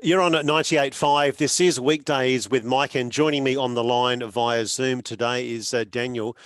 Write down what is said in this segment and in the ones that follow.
You're on at 98.5. This is Weekdays with Mike, and joining me on the line via Zoom today is Daniel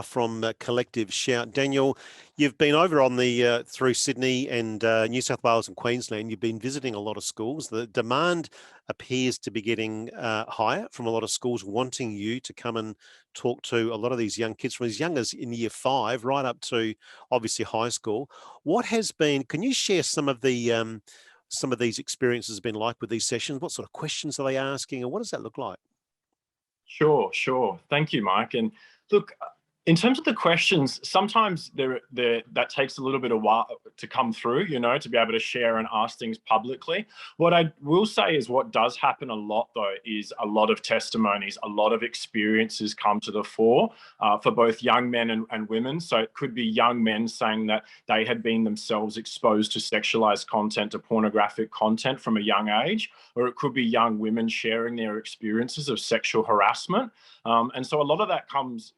from Collective Shout. Daniel, you've been over on the through Sydney and New South Wales and Queensland. You've been visiting a lot of schools. The demand appears to be getting higher from a lot of schools wanting you to come and talk to a lot of these young kids from as young as in year 5 right up to obviously high school. What has been, can you share some of these experiences have been like with these sessions? What sort of questions are they asking, and what does that look like? Sure. Thank you, Mike. And look, in terms of the questions, sometimes that takes a little bit of while to come through, to be able to share and ask things publicly. What I will say is what does happen a lot, though, is a lot of testimonies, a lot of experiences come to the fore for both young men and women. So it could be young men saying that they had been themselves exposed to sexualized content, to pornographic content from a young age, or it could be young women sharing their experiences of sexual harassment. And so a lot of that comes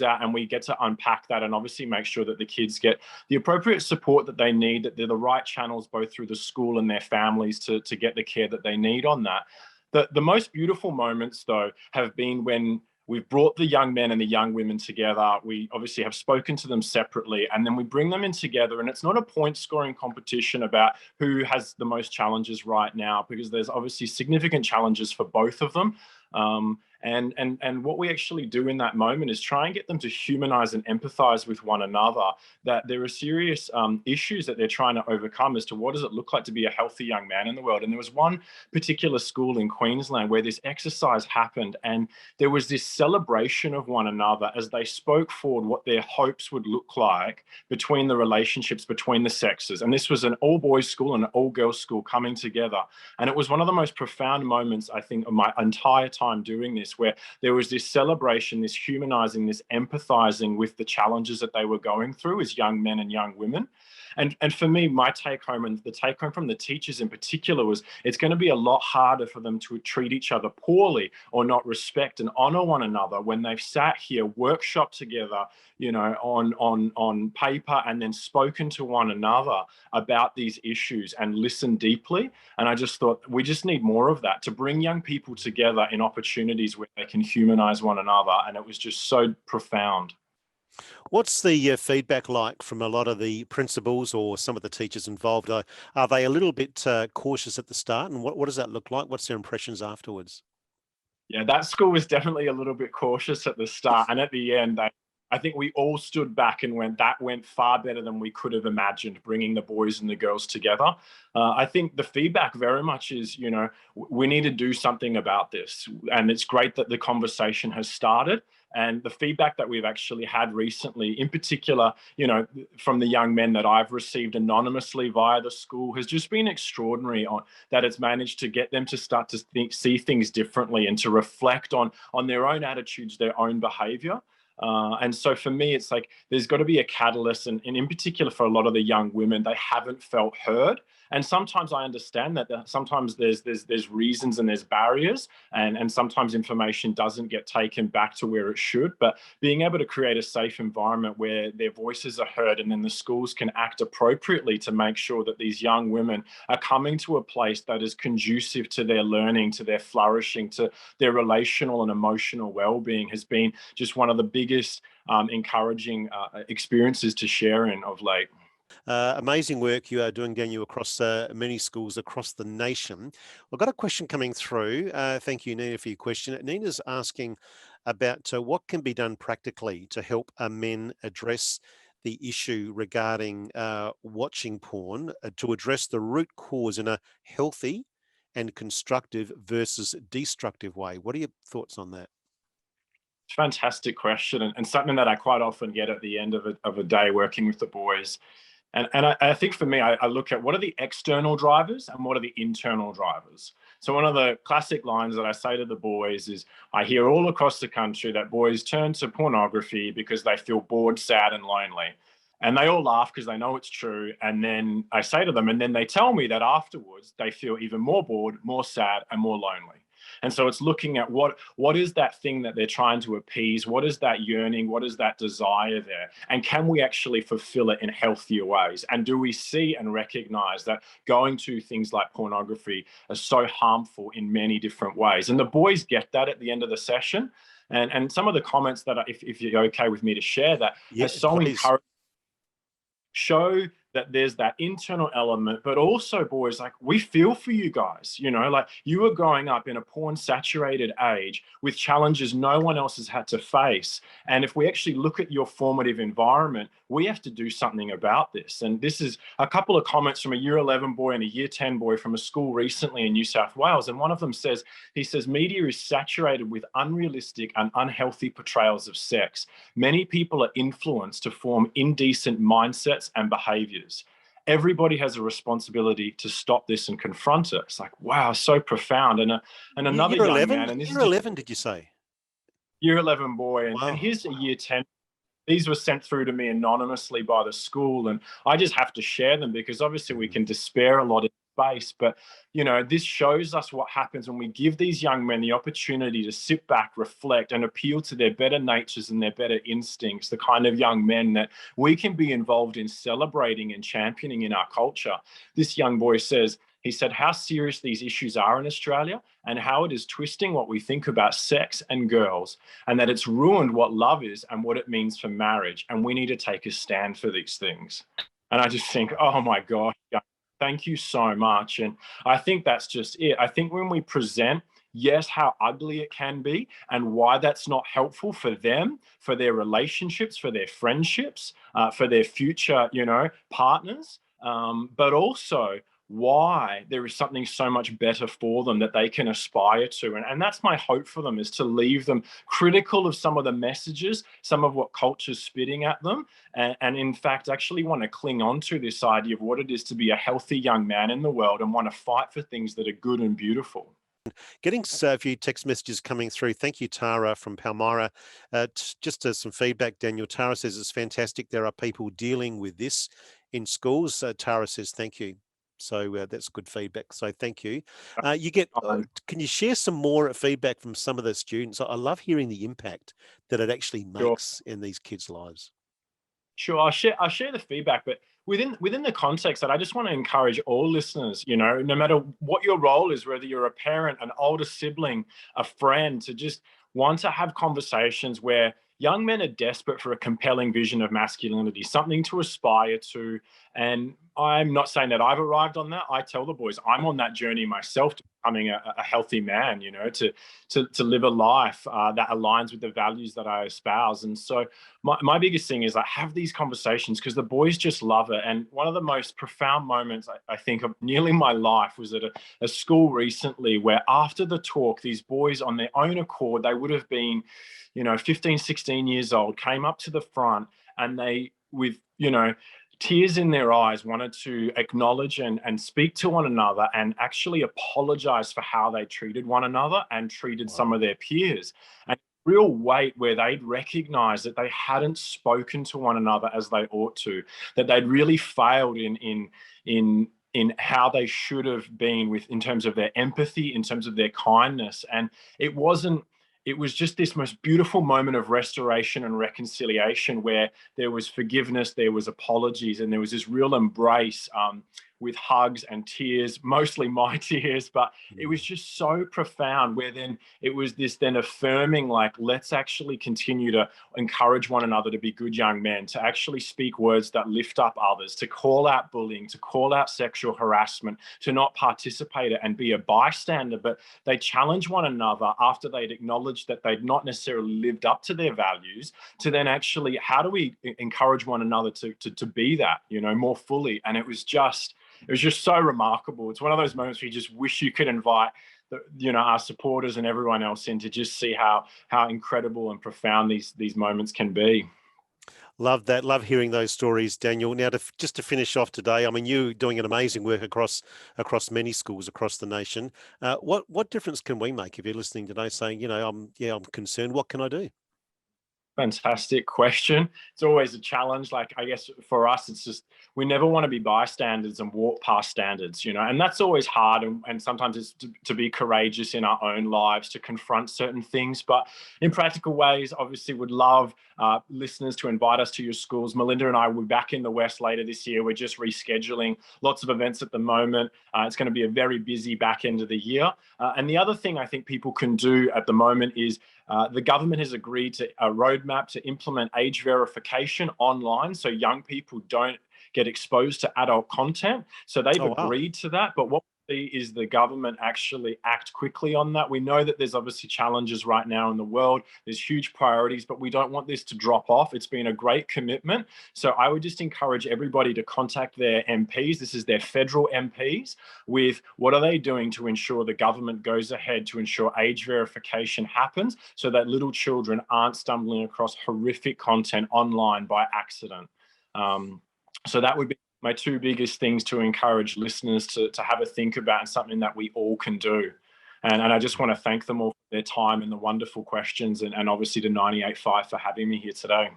out, and we get to unpack that and obviously make sure that the kids get the appropriate support that they need, that they're the right channels both through the school and their families to get the care that they need on that. The most beautiful moments, though, have been when we've brought the young men and the young women together. We obviously have spoken to them separately, and then we bring them in together. And it's not a point scoring competition about who has the most challenges right now, because there's obviously significant challenges for both of them. And what we actually do in that moment is try and get them to humanize and empathize with one another, that there are serious issues that they're trying to overcome as to what does it look like to be a healthy young man in the world. And there was one particular school in Queensland where this exercise happened, and there was this celebration of one another as they spoke forward what their hopes would look like between the relationships between the sexes. And this was an all-boys school and an all-girls school coming together. And it was one of the most profound moments, I think, of my entire time doing this, where there was this celebration, this humanizing, this empathizing with the challenges that they were going through as young men and young women. And for me, my take home, and the take home from the teachers in particular, was it's going to be a lot harder for them to treat each other poorly or not respect and honor one another when they've sat here, workshopped together, on paper, and then spoken to one another about these issues and listened deeply. And I just thought we just need more of that to bring young people together in opportunities where they can humanize one another. And it was just so profound. What's the feedback like from a lot of the principals or some of the teachers involved? Are they a little bit cautious at the start, and what does that look like? What's their impressions afterwards? Yeah, that school was definitely a little bit cautious at the start. And at the end, I think we all stood back and that went far better than we could have imagined, bringing the boys and the girls together. I think the feedback very much is, we need to do something about this. And it's great that the conversation has started. And the feedback that we've actually had recently, in particular, from the young men that I've received anonymously via the school, has just been extraordinary on that it's managed to get them to start to see things differently and to reflect on their own attitudes, their own behavior. And so for me, it's like there's got to be a catalyst, and in particular for a lot of the young women, they haven't felt heard. And sometimes I understand that sometimes there's reasons and there's barriers, and sometimes information doesn't get taken back to where it should. But being able to create a safe environment where their voices are heard, and then the schools can act appropriately to make sure that these young women are coming to a place that is conducive to their learning, to their flourishing, to their relational and emotional well-being, has been just one of the biggest encouraging experiences to share in of late. Amazing work you are doing, Daniel, across many schools across the nation. I've got a question coming through. Thank you, Nina, for your question. Nina's asking about what can be done practically to help men address the issue regarding watching porn, to address the root cause in a healthy and constructive versus destructive way. What are your thoughts on that? Fantastic question, and something that I quite often get at the end of a day working with the boys. And I think for me, I look at what are the external drivers and what are the internal drivers. So one of the classic lines that I say to the boys is, I hear all across the country that boys turn to pornography because they feel bored, sad, and lonely. And they all laugh because they know it's true. And then I say to them, and then they tell me that afterwards they feel even more bored, more sad, and more lonely. And so it's looking at what is that thing that they're trying to appease? What is that yearning? What is that desire there? And can we actually fulfill it in healthier ways? And do we see and recognize that going to things like pornography are so harmful in many different ways? And the boys get that at the end of the session. And some of the comments that, if you're okay with me to share, that Yeah, are so please. encouraging, show that there's that internal element, but also, boys, like, we feel for you guys, like, you were growing up in a porn saturated age with challenges no one else has had to face. And if we actually look at your formative environment, we have to do something about this. And this is a couple of comments from a year 11 boy and a year 10 boy from a school recently in New South Wales. And one of them says, media is saturated with unrealistic and unhealthy portrayals of sex. Many people are influenced to form indecent mindsets and behaviors. Everybody has a responsibility to stop this and confront it. It's like, wow, so profound. And another Year young 11? man, and this Year is 11, did you say? year 11 boy, and Wow. here's a year 10. These were sent through to me anonymously by the school, and I just have to share them because obviously we can despair a lot in space. But, this shows us what happens when we give these young men the opportunity to sit back, reflect, and appeal to their better natures and their better instincts, the kind of young men that we can be involved in celebrating and championing in our culture. This young boy says, he said, how serious these issues are in Australia and how it is twisting what we think about sex and girls, and that it's ruined what love is and what it means for marriage. And we need to take a stand for these things. And I just think, oh my gosh, thank you so much. And I think that's just it. I think when we present, yes, how ugly it can be and why that's not helpful for them, for their relationships, for their friendships, for their future, partners, but also why there is something so much better for them that they can aspire to. And that's my hope for them, is to leave them critical of some of the messages, some of what culture's spitting at them, and in fact actually want to cling on to this idea of what it is to be a healthy young man in the world and want to fight for things that are good and beautiful. Getting a few text messages coming through. Thank you, Tara from Palmyra. Just some feedback, Daniel. Tara says it's fantastic. There are people dealing with this in schools. Tara says thank you. So that's good feedback. So thank you. You get. Can you share some more feedback from some of the students? I love hearing the impact that it actually makes in these kids' lives. Sure, I'll share the feedback, but within the context that I just want to encourage all listeners, no matter what your role is, whether you're a parent, an older sibling, a friend, to just want to have conversations where young men are desperate for a compelling vision of masculinity, something to aspire to. And I'm not saying that I've arrived on that. I tell the boys I'm on that journey myself to becoming a healthy man, to live a life that aligns with the values that I espouse. And so my biggest thing is, I have these conversations because the boys just love it. And one of the most profound moments I think of nearly my life was at a school recently, where after the talk, these boys on their own accord, they would have been 15, 16 years old, came up to the front, and they, with, tears in their eyes, wanted to acknowledge and speak to one another and actually apologize for how they treated one another and treated some of their peers. And real weight where they'd recognized that they hadn't spoken to one another as they ought to, that they'd really failed in how they should have been in terms of their empathy, in terms of their kindness. And it was just this most beautiful moment of restoration and reconciliation, where there was forgiveness, there was apologies, and there was this real embrace with hugs and tears, mostly my tears, but it was just so profound, where then it was this then affirming, like, let's actually continue to encourage one another to be good young men, to actually speak words that lift up others, to call out bullying, to call out sexual harassment, to not participate and be a bystander. But they challenge one another after they'd acknowledged that they'd not necessarily lived up to their values, to then actually, how do we encourage one another to be that, more fully? And it was just so remarkable. It's one of those moments where you just wish you could invite our supporters and everyone else in to just see how incredible and profound these moments can be. Love that. Love hearing those stories, Daniel. Now, just to finish off today, I mean, you're doing an amazing work across many schools across the nation. What difference can we make if you're listening today, saying, I'm concerned? What can I do? Fantastic question. It's always a challenge. Like, I guess for us, it's just we never want to be bystanders and walk past standards, and that's always hard. And sometimes it's to be courageous in our own lives to confront certain things. But in practical ways, obviously, would love listeners to invite us to your schools. Melinda and I will be back in the West later this year. We're just rescheduling lots of events at the moment. It's going to be a very busy back end of the year. And the other thing I think people can do at the moment is the government has agreed to a roadmap to implement age verification online so young people don't get exposed to adult content. So they've Oh, wow. agreed to that. But what we see is the government actually act quickly on that. We know that there's obviously challenges right now in the world. There's huge priorities, but we don't want this to drop off. It's been a great commitment. So I would just encourage everybody to contact their MPs. This is their federal MPs with what are they doing to ensure the government goes ahead to ensure age verification happens so that little children aren't stumbling across horrific content online by accident. So that would be my two biggest things to encourage listeners to have a think about, and something that we all can do. And I just want to thank them all for their time and the wonderful questions, and obviously to 98.5 for having me here today.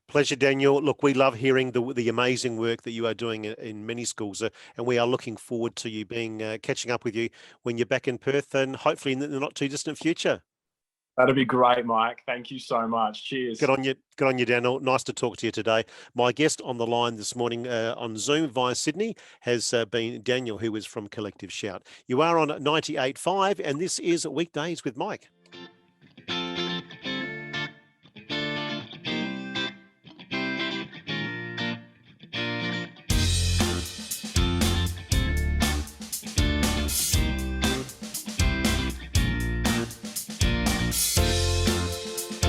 Pleasure, Daniel. Look, we love hearing the amazing work that you are doing in many schools, and we are looking forward to you catching up with you when you're back in Perth, and hopefully in the not too distant future. That'd be great, Mike. Thank you so much. Cheers. Good on you, Daniel. Nice to talk to you today. My guest on the line this morning on Zoom via Sydney has been Daniel, who is from Collective Shout. You are on 98.5, and this is Weekdays with Mike.